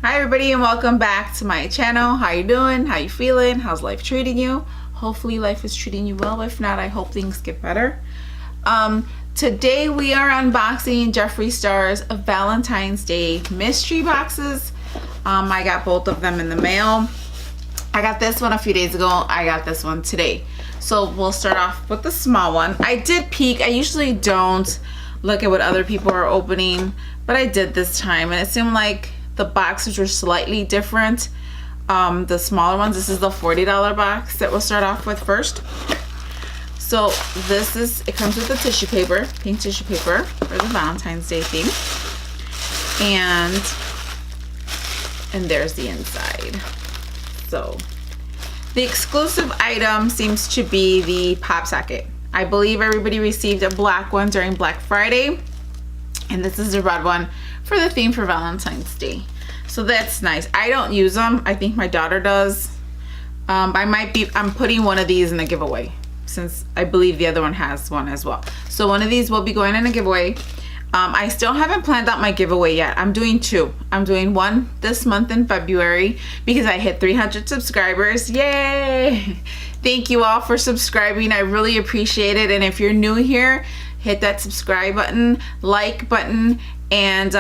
Hi everybody and welcome back to my channel. How you doing? How you feeling? How's life treating you? Hopefully life is treating you well. If not, I hope things get better. Today we are unboxing Jeffree Star's Valentine's Day mystery boxes. I got both of them in the mail. I got this one a few days ago. I got this one today. So we'll start off with the small one. I did peek. I usually don't look at what other people are opening, but I did this time and it seemed like the boxes were slightly different. The smaller ones, this is the $40 box that we'll start off with first. So this is, it comes with the tissue paper, pink tissue paper for the Valentine's Day theme. And there's the inside. So the exclusive item seems to be the pop socket. I believe everybody received a black one during Black Friday. And this is the red one for the theme for Valentine's Day. So that's nice. I don't use them. I think my daughter does. I'm putting one of these in a giveaway since I believe the other one has one as well. So one of these will be going in a giveaway. I still haven't planned out my giveaway yet. I'm doing two. I'm doing one this month in February because I hit 300 subscribers. Yay! Thank you all for subscribing. I really appreciate it. And if you're new here, hit that subscribe button, like button, and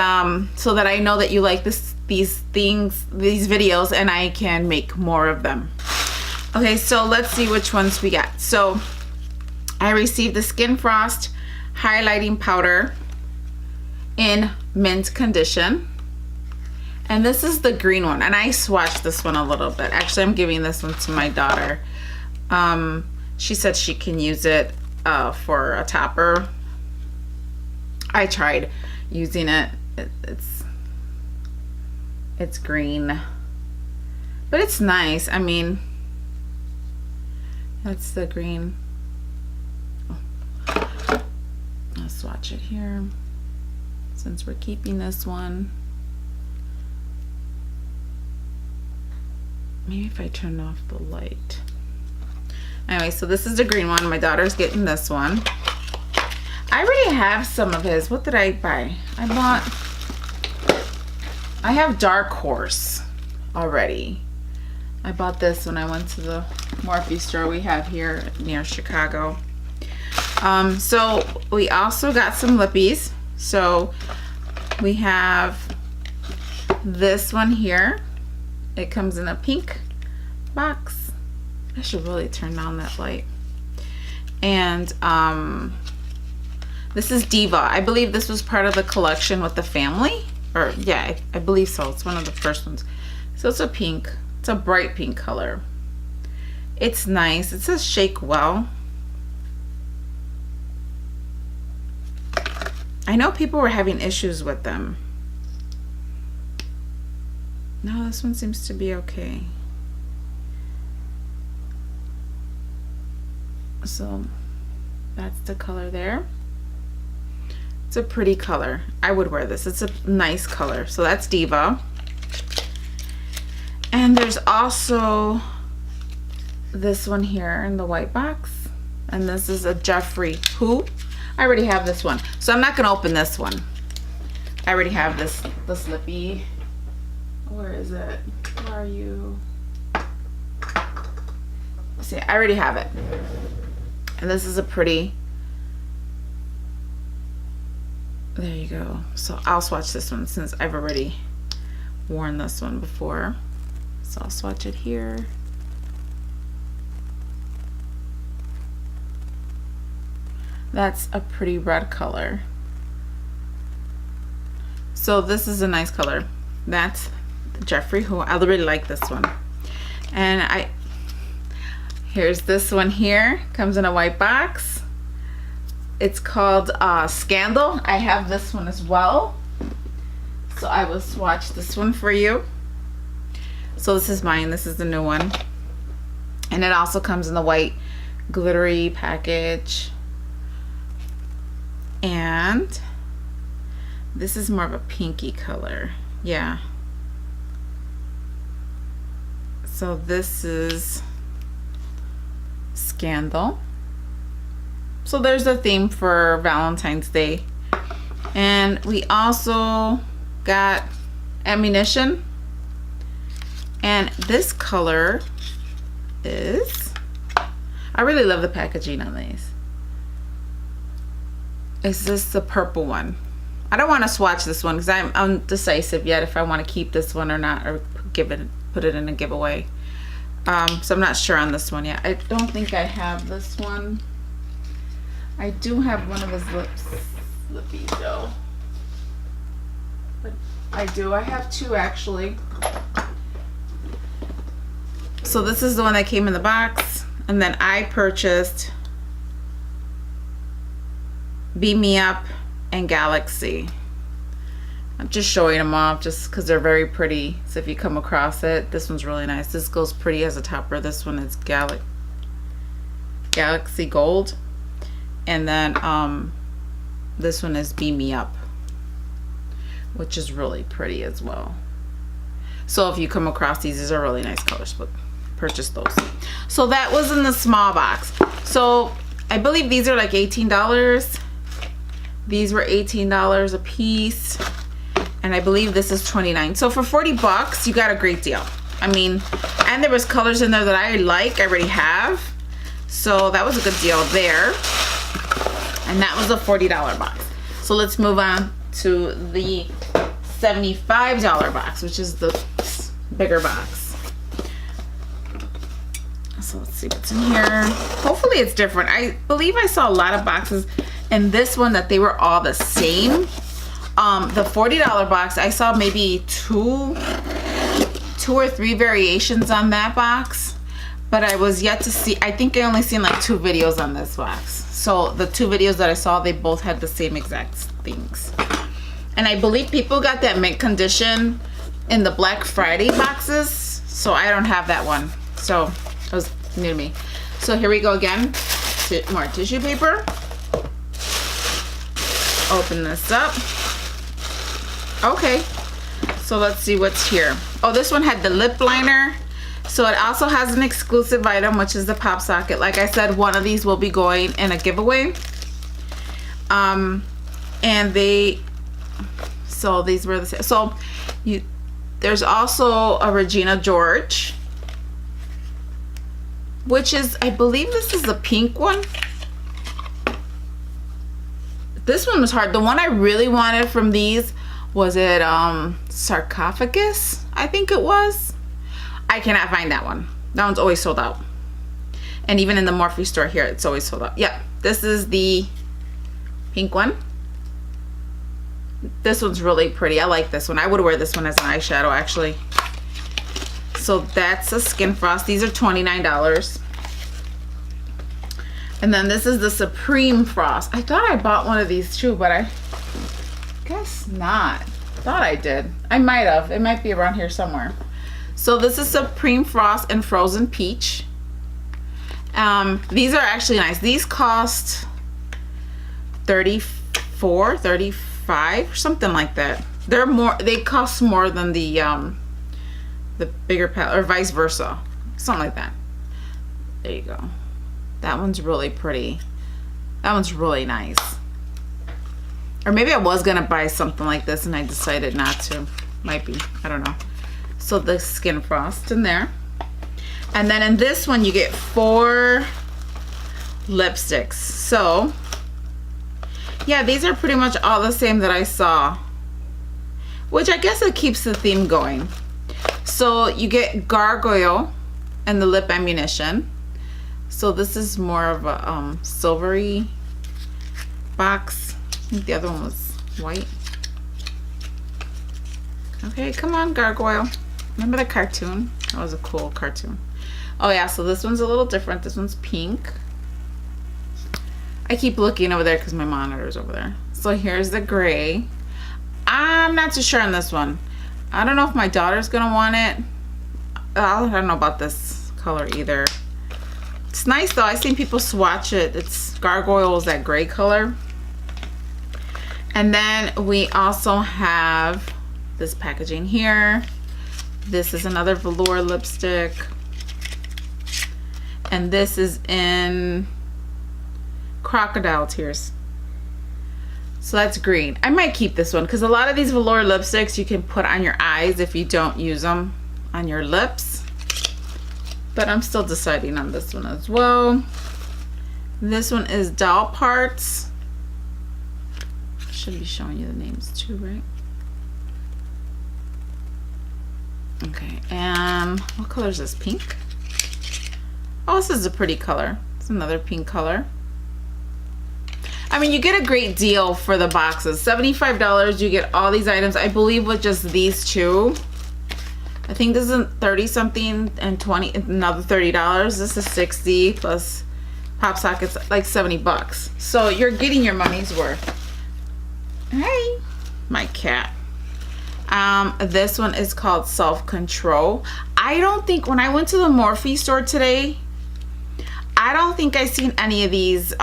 so that I know that you like these videos and I can make more of them. Okay, so let's see which ones we got. So I received the Skin Frost highlighting powder in mint condition, and this is the green one, and I swatched this one a little bit. Actually, I'm giving this one to my daughter. She said she can use it for a topper. I tried using it. It's green, but it's nice. I mean, that's the green. I'll swatch it here since we're keeping this one. Maybe if I turn off the light. Anyway, so this is the green one. My daughter's getting this one. I already have some of his. What did I buy? I have Dark Horse already. I bought this when I went to the Morphe store we have here near Chicago. So we also got some lippies. So we have this one here. It comes in a pink box. I should really turn on that light. And this is Diva. I believe this was part of the collection with the family. Or yeah, I believe so. It's one of the first ones. So it's a pink. It's a bright pink color. It's nice. It says shake well. I know people were having issues with them. No, this one seems to be okay. So that's the color there. It's a pretty color. I would wear this. It's a nice color. So that's Diva. And there's also this one here in the white box. And this is a Jeffree. Who? I already have this one. So I'm not going to open this one. I already have this lippy. Where is it? Where are you? See, I already have it. And this is a pretty... There you go. So I'll swatch this one since I've already worn this one before. So I'll swatch it here. That's a pretty red color. So this is a nice color. That's the Jeffree Who. I really like this one. And here's this one here. Comes in a white box. It's called Scandal. I have this one as well. So I will swatch this one for you. So this is mine. This is the new one. And it also comes in the white glittery package. And this is more of a pinky color. Yeah. So this is Scandal. So there's a theme for Valentine's Day. And we also got ammunition. And this color is, I really love the packaging on these. Is this the purple one? I don't want to swatch this one because I'm undecisive yet if I want to keep this one or not, or put it in a giveaway. So I'm not sure on this one yet. I don't think I have this one. I do have one of his lippy though. But I have two actually. So this is the one that came in the box, and then I purchased Beam Me Up and Galaxy. I'm just showing them off just because they're very pretty. So if you come across it, this one's really nice. This goes pretty as a topper. This one is Galaxy Gold. And then this one is Beam Me Up, which is really pretty as well. So if you come across these are really nice colors, but purchase those. So that was in the small box. So I believe these are like $18. These were $18 a piece, and I believe this is $29. So for 40 bucks, you got a great deal. I mean, and there was colors in there that I already have. So that was a good deal there. And that was a $40 box. So let's move on to the $75 box, which is the bigger box. So let's see what's in here. Hopefully it's different. I believe I saw a lot of boxes in this one that they were all the same. The $40 box, I saw maybe two or three variations on that box, but I was yet to see, I think I only seen like 2 videos on this box. So the 2 videos that I saw, they both had the same exact things. And I believe people got that mint condition in the Black Friday boxes, so I don't have that one. So it was new to me. So here we go again. More tissue paper. Open this up. Okay, so let's see what's here. Oh, this one had the lip liner. So it also has an exclusive item, which is the pop socket. Like I said, one of these will be going in a giveaway. And so these were the same. So there's also a Regina George, which is, I believe this is the pink one. This one was hard. The one I really wanted from these was it Sarcophagus, I think it was. I cannot find that one. That one's always sold out. And even in the Morphe store here, it's always sold out. Yep, this is the pink one. This one's really pretty. I like this one. I would wear this one as an eyeshadow actually. So that's a Skin Frost. These are $29. And then this is the Supreme Frost. I thought I bought one of these too, but I guess not. Thought I did. I might have. It might be around here somewhere. So this is Supreme Frost and Frozen Peach. These are actually nice. These cost $34, $35, something like that. They're more. They cost more than the bigger palette, or vice versa, something like that. There you go. That one's really pretty. That one's really nice. Or maybe I was gonna buy something like this and I decided not to. Might be, I don't know. So the Skin Frost in there. And then in this one you get 4 lipsticks. So yeah, these are pretty much all the same that I saw, which I guess it keeps the theme going. So you get Gargoyle and the Lip Ammunition. So this is more of a silvery box. I think the other one was white. Okay, come on, Gargoyle. Remember the cartoon? That was a cool cartoon. Oh yeah, so this one's a little different. This one's pink. I keep looking over there because my monitor's over there. So here's the gray. I'm not too sure on this one. I don't know if my daughter's gonna want it. I don't know about this color either. It's nice though. I've seen people swatch it. It's Gargoyle's that gray color. And then we also have this packaging here. This is another velour lipstick. And this is in Crocodile Tears. So that's green. I might keep this one because a lot of these velour lipsticks you can put on your eyes if you don't use them. on your lips. But I'm still deciding on this one as well. This one is Doll Parts. Should be showing you the names too, right? Okay, and what color is this? Pink? Oh, this is a pretty color. It's another pink color. I mean, you get a great deal for the boxes. $75, you get all these items. I believe with just these two. I think this is 30 something and 20, another $30. This is 60 plus pop sockets, like 70 bucks. So you're getting your money's worth. Hey, my cat. This one is called Self Control. I don't think, when I went to the Morphe store today, I don't think I seen any of these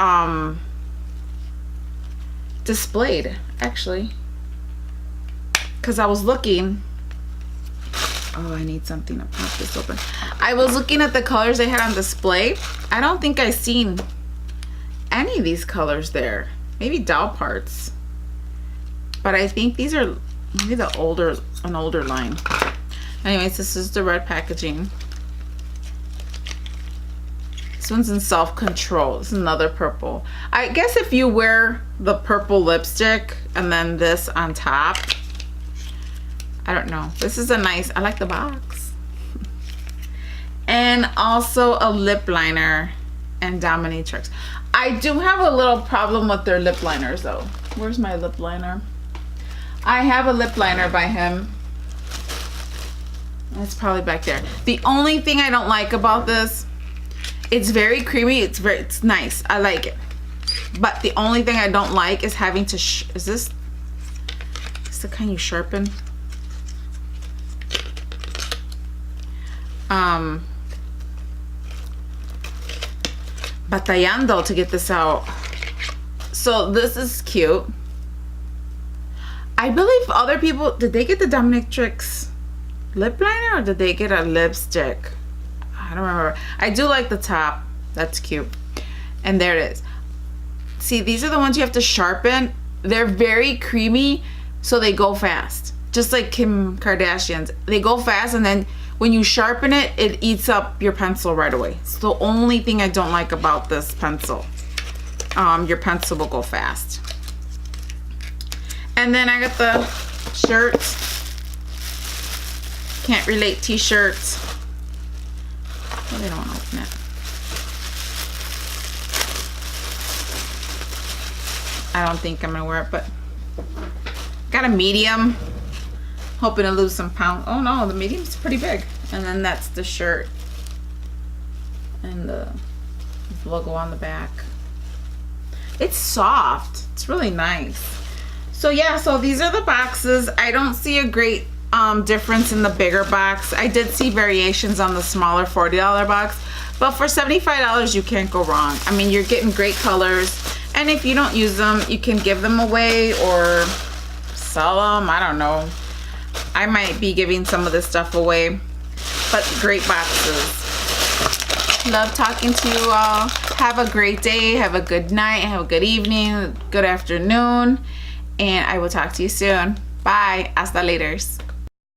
displayed, actually, because I was looking. Oh, I need something to pop this open. I was looking at the colors they had on display. I don't think I seen any of these colors there. Maybe Doll Parts, but I think these are maybe an older line. Anyways, this is the red packaging. This one's in Self Control. This is another purple. I guess if you wear the purple lipstick and then this on top, I don't know. This is a nice, I like the box. And also a lip liner and Dominatrix. I do have a little problem with their lip liners though. Where's my lip liner? I have a lip liner by him. It's probably back there. The only thing I don't like about this, it's very creamy. It's nice. I like it. But the only thing I don't like is having to, is this the kind you sharpen? Batallando to get this out. So this is cute. I believe other people, did they get the Dominatrix lip liner or did they get a lipstick? I don't remember. I do like the top. That's cute. And there it is. See, these are the ones you have to sharpen. They're very creamy, so they go fast. Just like Kim Kardashian's. They go fast, and then when you sharpen it, it eats up your pencil right away. It's the only thing I don't like about this pencil. Your pencil will go fast. And then I got the shirts. Can't relate t-shirts. Well, they don't want to open it. I don't think I'm gonna wear it, but got a medium. Hoping to lose some pounds. Oh no, the medium's pretty big. And then that's the shirt. And the logo on the back. It's soft. It's really nice. So yeah, so these are the boxes. I don't see a great difference in the bigger box. I did see variations on the smaller $40 box, but for $75 you can't go wrong. I mean, you're getting great colors, and if you don't use them, you can give them away or sell them. I don't know. I might be giving some of this stuff away, but great boxes. Love talking to you all. Have a great day, have a good night, have a good evening, good afternoon, and I will talk to you soon. Bye. Hasta laters.